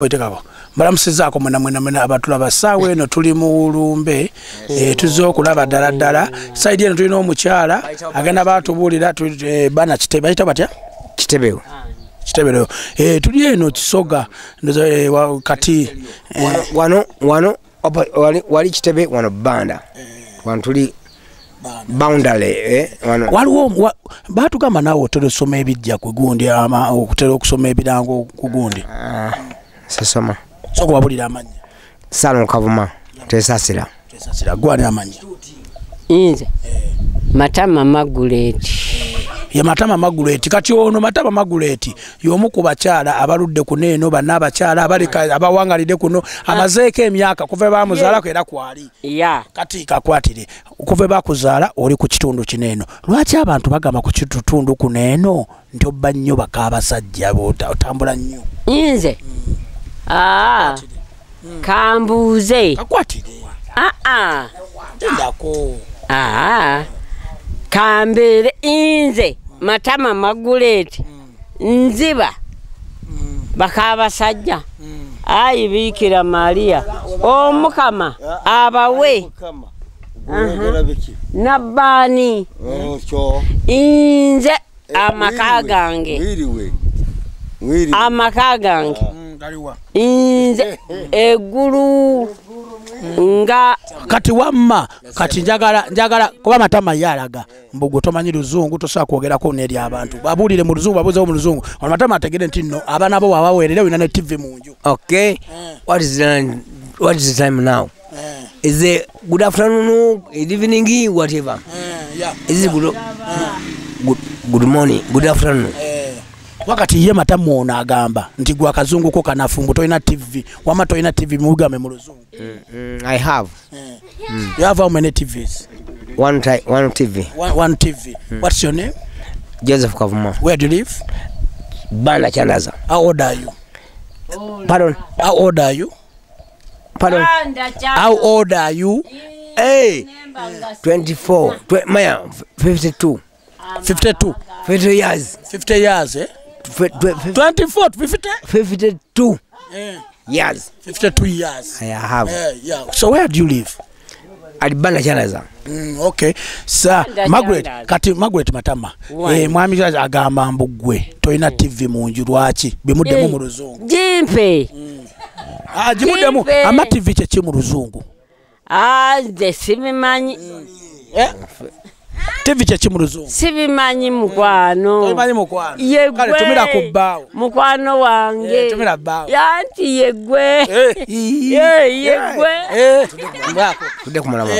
Oitekako. Balamusizaako mwena abatulaba saawe eno tuli mu Ulumbe tuzze okulaba ddala saidi eno tulina omukyala agenda baatubuulira bana Kitebe bayita batya Kitebeo tuli eno Kisoga kati wano wali Kitebe wano Banda wano tuli boundary wano waliwo baatugamba naawe otera osoma ebijja ku gundi okutera okusoma ebirango ku gundi sasoma soko wabulira amanya Salon Kavuma tesasira gwani amanya inze Matama Maguleti ye Matama Maguleti kati ono Matama Maguleti y'omu ku bakyala abaludde kuno eno banna abakyala abawangalidde kuno amazeeko emyaka kuva bamuzaala era kwali kati kakwatire kuva bakuzaala oli ku kitundu kino eno lwaki abantu bagamba ku kitundu kuno eno nti obba nnyo bakabasajja otambula nnyo inze kambuze kakwatire ndako kambere inze Matama Maguleti nziba bakabasajja ayi Bikira Maria omukama abawe nabani inze amakagange inze eguru nga kati wamma kati njagala kuba Matama yalaga mbugo tomanyi luzungu tosobola kwogerako n'eri abantu babuulire mu luzungu babuuzeewo mu luzungu Matama ategere nti nno abaana bo wabaweerera olina ne TV mu nju. Okay, what is the time now? Is it good afternoon, evening, whatever? Is it good morning, good afternoon? Wakati ye Matama ono agamba nti gwa kazungu ko kanafumbu toina TV wama toina TV mugame mu luzungu. I have. You have how many TVs? One TV. One TV. What's your name? Joseph Kavuma. Where do you live? Banda Chandaza. How old are you? Pardon? How old are you? Pardon? How old are you? Hey! 24. Maya, 52. 52. 50 years. 50 years, eh? 24, 50? 52. Years. 52 years. I have. Yeah. So where do you live? At Banda Chandaza. Okay. Sir, Margaret, kati Margaret Matama. Mwami agamba mbugwe toina TV mu nju lwaki bimuddemu mu luzungu. Jimpe. Jimuddemu ama TV kye ki mu luzungu. Nze sibimanyi. TV kye ki mu luzungu. Sibimanyi mukwano. Tobimanyi mukwano. Kale tumira ku bbaawo. Mukwano wange. Tumira bbaawo. Yanti yegwe. Yegwe. Tudde kumulaba.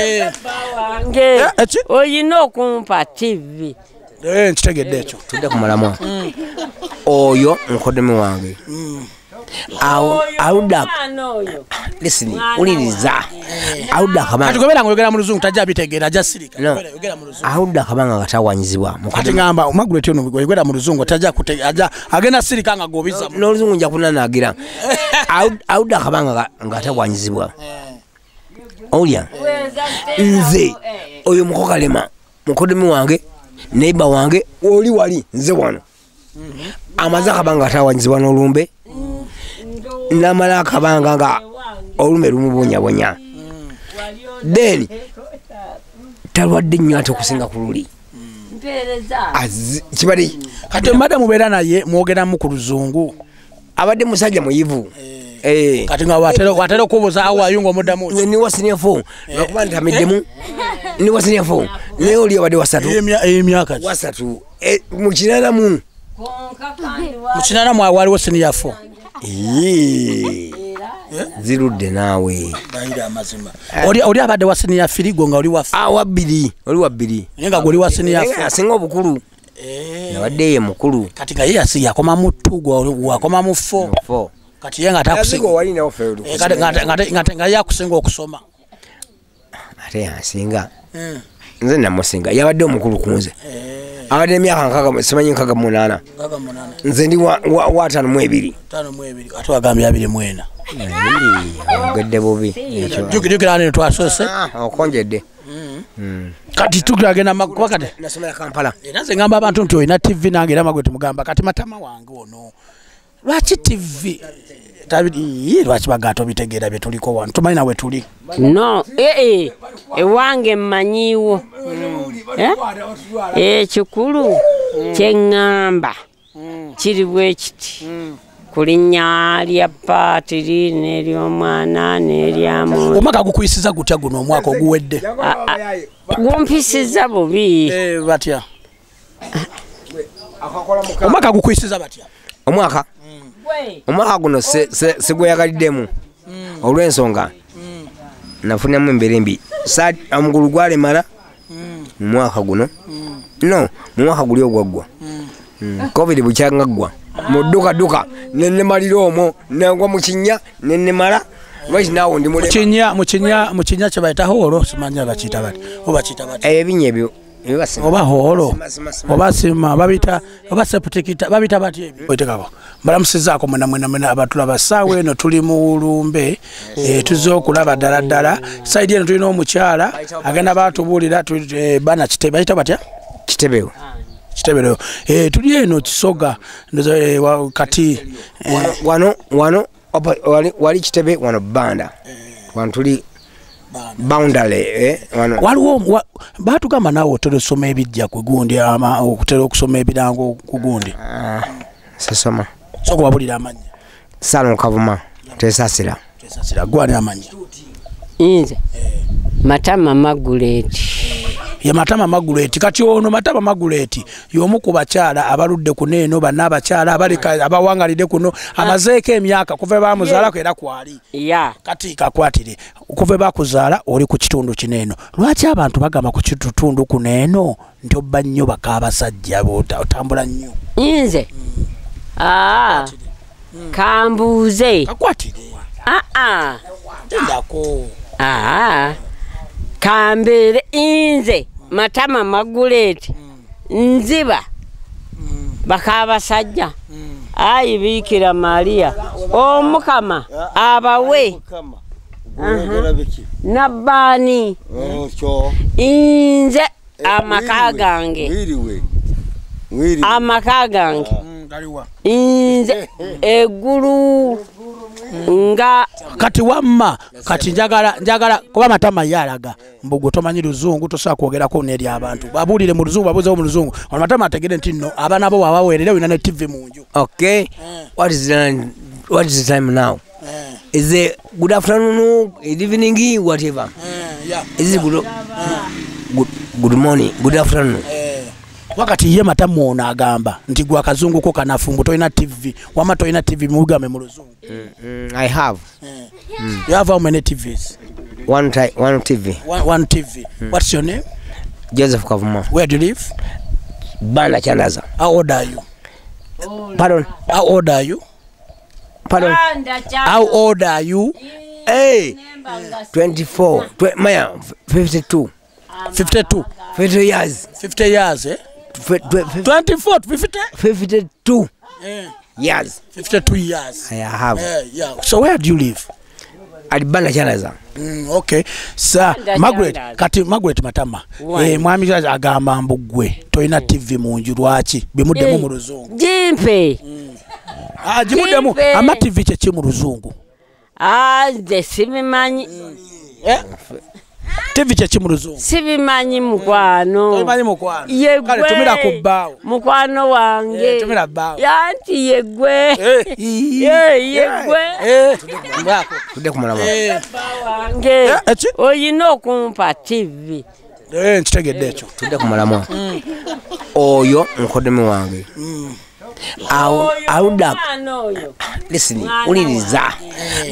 Wange. Oyina okumpa TV. Nkitegedde ekyo. Tudde kumulaba. Oyo nkodemi wange. Auda. Listen, uliriza. Auda kabanga. Kati gobera ngoyogera mu luzungu tajja bitegeera ajja sirika. Yogera mu luzungu. Auda kabanga katawanyizibwa. Kati ngamba Margaret ono ngoyogera mu luzungu tajja kutegeera agenda sirika nga gobiza. No luzungu nja kunanagira. Auda kabanga ngatawanyizibwa. Olya. Nze oyo mukokalema. Mukodemi wange, neighbor wange, oli wali nze wano. Amaza kabanga katawanyizibwa n'Olumbe. Namala akabanga nga Olume lumubonya. Then talwadde nnyo ate okusinga ku luli. Kibali kati madamu beera naye mwogera mu ku luzungu. Abadde musajja muyivu. Kati nga watera okubuuza awo ayunga omuddamu. Ni wasinya fo. Nakuba ntamiddemu. Ni wasinya fo. Naye oli abadde wasatu. Emyaka wasatu. Mu kinanamu. Mu kinanamu waliwo senior 4. Zirudde naawe. Bayira amazima. Oli abadde wa senior 3 gonga oli wa 4. Wabbiri. Oli wabbiri. Nenga goli wa senior 4. Asinga obukulu. Nabadde ye mukulu. Kati nga ye yakoma mu 2 gwa akoma mu 4. Kati yenga atakusinga wali na offer. Kati nga yakusinga okusoma. Ate asinga. Nze namusinga. Yabadde omukulu kunze. Abadde emyaka 8. Nze ndi wa 5 ate wagambye 24. Ogedde bubi. Jukira ne twasose. Okonjedde. Kati tukagenda makuba kati. Nasomera Kampala. Era nze ngamba abantu nti oyina TV nange era Margaret mugamba kati Matama wange ono. lwaki TV lwaki bagato bitegeera bye tuliko wano tumanyi nawe tuli no ewange mmanyiwo kikulu kyeŋŋamba kiri bwe kiti kulinnya lya paatiri n'ery'omwana n'eryamu omwaka gukuyisiza gutya guno omwaka oguwedde gumpisiza bubi batya omwaka gukuyisiza batya omwaka guno sigweyagaliddemu olw'ensonga nafunamu embeera embi omugulu gwalemala mu mwaka guno no mu mwaka guli ogwaggwa covid bukyangaggwa mu dduka nenemalira omwo nengwa mu kinnya nenemala lwaki naawo ndi mu kinnya kye bayita hoolo simanya bakiyita bati obakiyita bati ebinya ebyo oba hoolo oba sima babita oba seputikita babita bati ebyo oitekako mbalamusizaako mwena abatulaba ssaawa eno tuli mu Lumbe tuzze okulaba ddala saidi eno tulina omukyala agenda batubuulira bana kitebe bayita batya kitebeo tuli eno Kisoga kati wano wali kitebe wano Banda wano tuli boundary waliwo batugamba naawe otera okusoma ebijja ku gundi okutera okusoma ebirango ku gundi sasoma soka wabulira amannya Sano Kavuma tesasira gwani amannya inze Matama Maguleti ye Matama Maguleti kati ono Matama Maguleti y'omu ku bakyala abaludde kuno eno banna abakyala abawangalidde kuno amazeeko emyaka kuva bamuzaalako era kwali kati kakwatire kuva bakuzaala oli ku kitundu kino eno lwaki abantu bagamba ku kitundu kuno eno nti obba nnyo bakaabasajja otambula nnyo inze kambuuze kakwatire tendako kambeere inze Matama Maguleti nziba bakaabasajja ayi Bikira Maria omukama abawe nabbaani inze amaka gange inze eggulu nga kati wamma kati njagala kuba Matama yalaga mbugo tomanyi Luzungu tosobola kwogerako n'eri abantu babuulire mu Luzungu babuuzeewo mu Luzungu ono Matama ategere nti nno abaana bo wabaweerera olina ne TV mu nju. Okay, what is the time now? Is it good afternoon, evening, whatever? Is it good morning, good afternoon? Wakati ye Matama ono agamba nti gwa kazungu ko kanafumbu toyina TV wama toyina TV mugame mu Luzungu. I have. You have how many TVs? One TV. One TV. What's your name? Joseph Kavuma. Where do you live? Banda Chandaza. How old are you? Pardon? How old are you? Pardon? How old are you? Hey, 24. Maya, 52. 52. 50 years. 50 years, eh? 24, 50? 52 years. 52 years. I have. Yeah. So where do you live? At Banda Chandaza. Okay. Sir, Margaret, kati Margaret Matama. Mwami agamba mbugwe toyina TV mu nju lwaki bimuddemu mu Luzungu. Jimpe. Jimuddemu ama TV kye mu Luzungu. Nze sibimanyi. TV kye mu Luzungu. Sibimanyi mukwano. Sibimanyi mukwano. Kale tumira ku bbaawo. Mukwano wange. Tumira bbaawo. Yanti yegwe. Yegwe. Tudde kumulaba. Wange. Oyina okumpa TV. Nkitegedde ekyo. Tudde kumulaba. Oyo nkodemi wange. Auda. Listen, uliriza.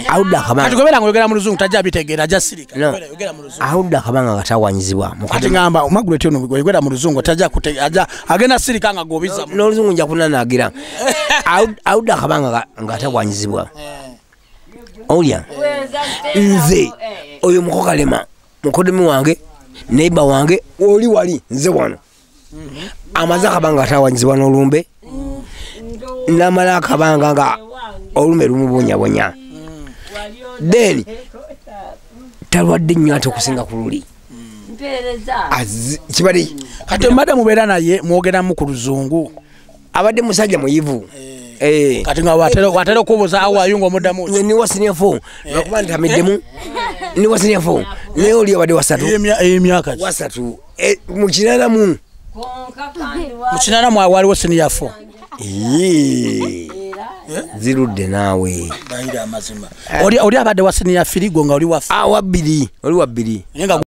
Auda kabanga. Kati gobera ngoyogera mu Luzungu tajja bitegeera ajja sirika. Yogera mu Luzungu. Auda kabanga katawanyizibwa. Kati ngamba Margaret ono yogera mu Luzungu tajja kutegeera agenda sirika nga gobiza. No Luzungu nja kunanagira. Auda kabanga ngatawanyizibwa. Olya. Nze oyo mukokalema. Mukodemi wange, neighbor wange, oli wali nze wano. Amaza kabanga katawanyizibwa n'Olumbe. Namala akabanga nga Olume lumubonya. Then talwadde nnyo ate okusinga ku luli. Kibali kati madam mubeera naye mwogera mu ku Luzungu. Abadde musajja muyivu. kati nga watera kubuza awa yungo mudamu ni wasinya 4 bakubanda midemu ni wasinya 4 ne oli abade wasatu emyaka wasatu mukinana mu mukinana mwa wali wasinya 4 zirudde nawe bayira amazima oli abade wasinya firigo nga oli wafu wabbiri oli wabbiri